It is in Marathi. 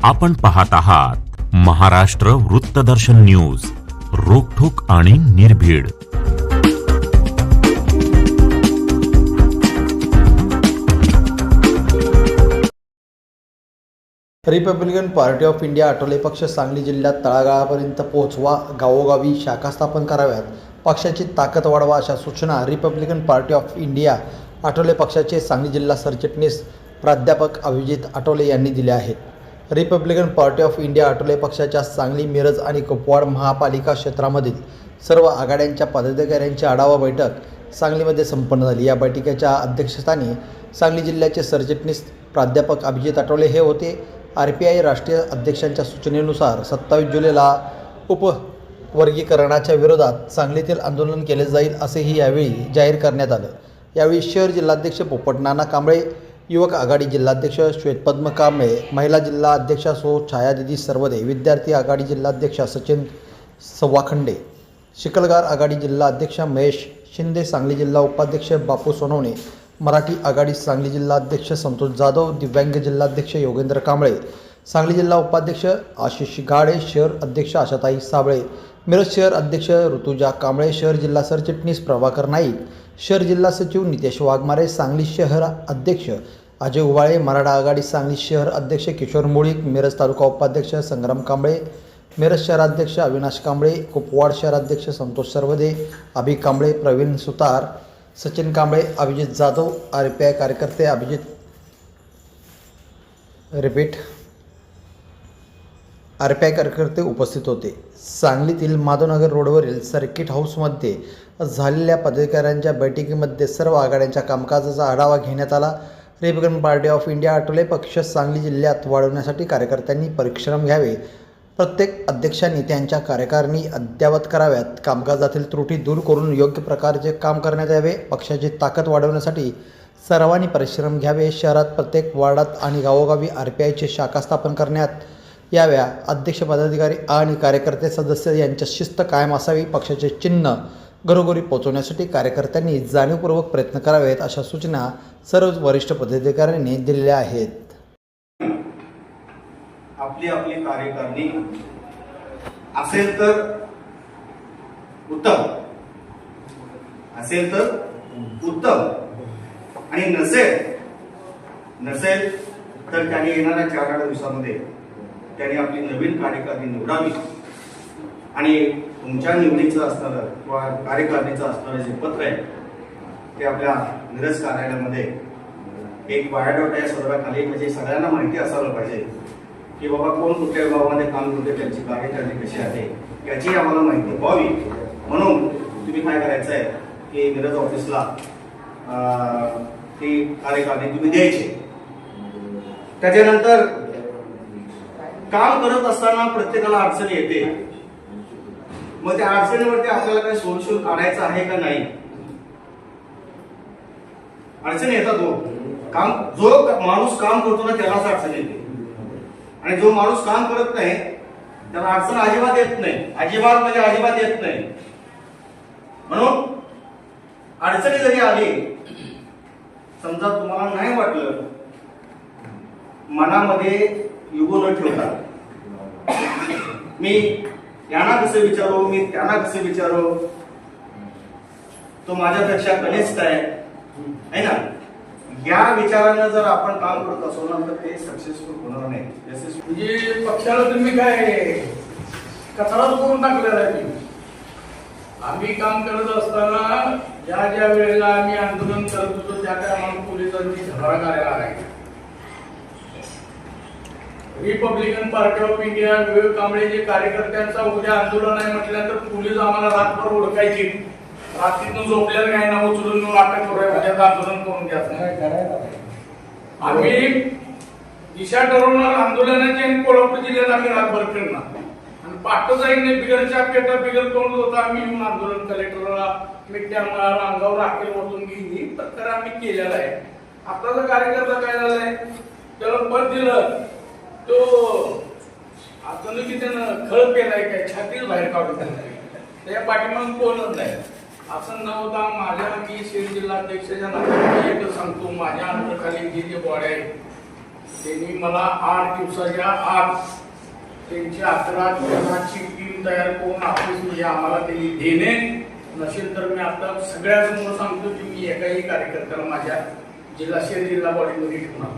आपण पाहत आहात महाराष्ट्र वृत्तदर्शन न्यूज, रोखठोक आणि निर्भीड. Republican party of India Athawale पक्ष सांगली जिल्ह्यात तळागाळापर्यंत पोहोचवा, गावोगावी शाखा स्थापन कराव्यात, पक्षाची ताकद वाढवा अशा सूचना Republican party of India Athawale पक्षाचे सांगली जिल्हा सरचिटणीस प्राध्यापक अभिजित आठवले यांनी दिल्या आहेत. Republican party of India Athawale पक्षाच्या सांगली, मिरज आणि कुपवाड महापालिका क्षेत्रामधील सर्व आघाड्यांच्या पदाधिकाऱ्यांची आढावा बैठक सांगलीमध्ये संपन्न झाली. या बैठकीच्या अध्यक्षस्थानी सांगली जिल्ह्याचे सरचिटणीस प्राध्यापक अभिजित आठवले हे होते. RPI राष्ट्रीय अध्यक्षांच्या सूचनेनुसार 27 जुलैला उपवर्गीकरणाच्या विरोधात सांगलीतील आंदोलन केले जाईल असेही यावेळी जाहीर करण्यात आलं. यावेळी शहर जिल्हाध्यक्ष पोपट नाना कांबळे, युवक आघाडी जिल्हाध्यक्ष श्वेतपद्म कांबळे, महिला जिल्हा अध्यक्षा छायादिदी सरवदे, विद्यार्थी आघाडी जिल्हाध्यक्ष सचिन सव्वाखंडे, शिकलगार आघाडी जिल्हा अध्यक्ष महेश शिंदे, सांगली जिल्हा उपाध्यक्ष बापू सोनवणे, मराठी आघाडी सांगली जिल्हा अध्यक्ष संतोष जाधव, दिव्यांग जिल्हाध्यक्ष योगेंद्र कांबळे, सांगली जिल्हा उपाध्यक्ष आशिष गाडे, शहर अध्यक्ष आशाताई साबळे, मिरज शहर अध्यक्ष ऋतुजा कांबळे, शहर जिल्हा सरचिटणीस प्रभाकर नाईक, शहर जिल्हा सचिव नितेश वाघमारे, सांगली शहर अध्यक्ष अजय उबाळे, मराठा आघाडी सांगली शहर अध्यक्ष किशोर मुळीक, मिरज तालुका उपाध्यक्ष संग्राम कांबळे, मिरज शहराध्यक्ष अविनाश कांबळे, कुपवाड शहराध्यक्ष संतोष सरवदे, अभि कांबळे, प्रवीण सुतार, सचिन कांबळे, अभिजित जाधव, RPI कार्यकर्ते RPI कार्यकर्ते उपस्थित होते. सांगलीतील माधवनगर रोडवरील सर्किट हाऊसमध्ये झालेल्या पदाधिकाऱ्यांच्या बैठकीमध्ये सर्व आघाड्यांच्या कामकाजाचा आढावा घेण्यात आला. Republican party of India Athawale पक्ष सांगली जिल्ह्यात वाढवण्यासाठी कार्यकर्त्यांनी परिश्रम घ्यावे, प्रत्येक अध्यक्षांनी त्यांच्या कार्यकारिणी अद्ययावत कराव्यात, कामकाजातील त्रुटी दूर करून योग्य प्रकारचे काम करण्यात यावे, पक्षाची ताकद वाढवण्यासाठी सर्वांनी परिश्रम घ्यावे, शहरात प्रत्येक वार्डात आणि गावोगावी RPIची शाखा स्थापन करण्यात याव्या, अध्यक्ष, पदाधिकारी आणि कार्यकर्ते सदस्य यांच्या शिस्त कायम असावी, पक्षाचे चिन्ह घरोघरी पोहोचवण्यासाठी कार्यकर्त्यांनी जाणीवपूर्वक प्रयत्न करावेत अशा सूचना सर्व वरिष्ठ पदाधिकाऱ्यांनी दिलेल्या आहेत. आपली आपली कार्यकारिणी असेल तर उत्तम, आणि नसेल तर त्यांनी येणाऱ्या 4-8 दिवसामध्ये त्यांनी आपली नवीन कार्यकारिणी निवडावी आणि तुमच्या निवडीचं असणारं किंवा कार्यकारिणीचं असणारं जे पत्र आहे ते आपल्या मिरज कार्यालयामध्ये एक बायोडाटा या सर्वाखाली म्हणजे सगळ्यांना माहिती असायला पाहिजे की बाबा कोण कुठल्या गावामध्ये काम करते, त्यांची कार्यकारिणी कशी आहे याची आम्हाला माहिती व्हावी. म्हणून तुम्ही काय करायचं आहे की मिरज ऑफिसला ती कार्यकारिणी तुम्ही द्यायची. त्याच्यानंतर काम करत असताना प्रत्येकाला अडचणी येते, मग त्या अडचणीवरती आपल्याला काही सोल्युशन काढायचं आहे का नाही. अडचणी येतात, जो माणूस काम करतो ना त्यालाच अडचण येते, आणि जो माणूस काम करत नाही त्याला अडचण अजिबात येत नाही, अजिबात येत नाही. म्हणून अडचणी जरी आली, समजा तुम्हाला नाही वाटलं, मनामध्ये युगो न ठेवता मी यांना कसं विचारू, मी त्यांना कसं विचारू, तो माझ्यापेक्षा कनिष्ठ आहे ना, या विचारानं जर आपण काम करत असो ना तर ते सक्सेसफुल होणार नाही. म्हणजे पक्षाला तुम्ही काय कचरा करून टाकलेला आहे. आम्ही काम करत असताना ज्या वेळेला आम्ही आंदोलन करत होतो त्या आम्हाला पोलिसांची झगडा करायला लागायची. रिपब्लिकन पार्टी ऑफ इंडिया विवेक कांबळे जे कार्यकर्त्यांचा उद्या आंदोलन आहे म्हटल्यानंतर पोलीस आम्हाला रातभर ओळखायची, रात्रीतून झोपल्यावर काय ना उचलून अटक करूया, आंदोलन करून घ्यायचं. आम्ही दिशा ठरवणार आंदोलनाची आणि कोल्हापूर जिल्ह्यात आम्ही रातभर फिरणार आणि पाठ जाईन बिगडच्या पेटा बिगड तोंड होता. आम्ही येऊन आंदोलन कलेक्टरला मिठ्या मार, अंगावर राखेल ओतून घेईन प्रकार आम्ही केलेला आहे. आताचा कार्यकर्ता काय झालाय, त्याला पद दिलं तो आता की त्यानं खळ केलाय काय, छातीच बाहेर काढून त्या पाठीमाग कोणच नाही. असं न होता माझ्या मी शहर जिल्हाध्यक्षाच्या नात्याने एकच सांगतो, माझ्या अंतरखाली जे बॉडी आहे त्यांनी मला 8 दिवसाच्या आत त्यांची 11 जणांची टीम तयार करून ऑफिसमध्ये आम्हाला त्यांनी देणे नसेल तर मी आता सगळ्या समोर सांगतो की मी एकाही कार्यकर्त्याला माझ्या जिल्हा बॉडीमध्ये ठेवणार.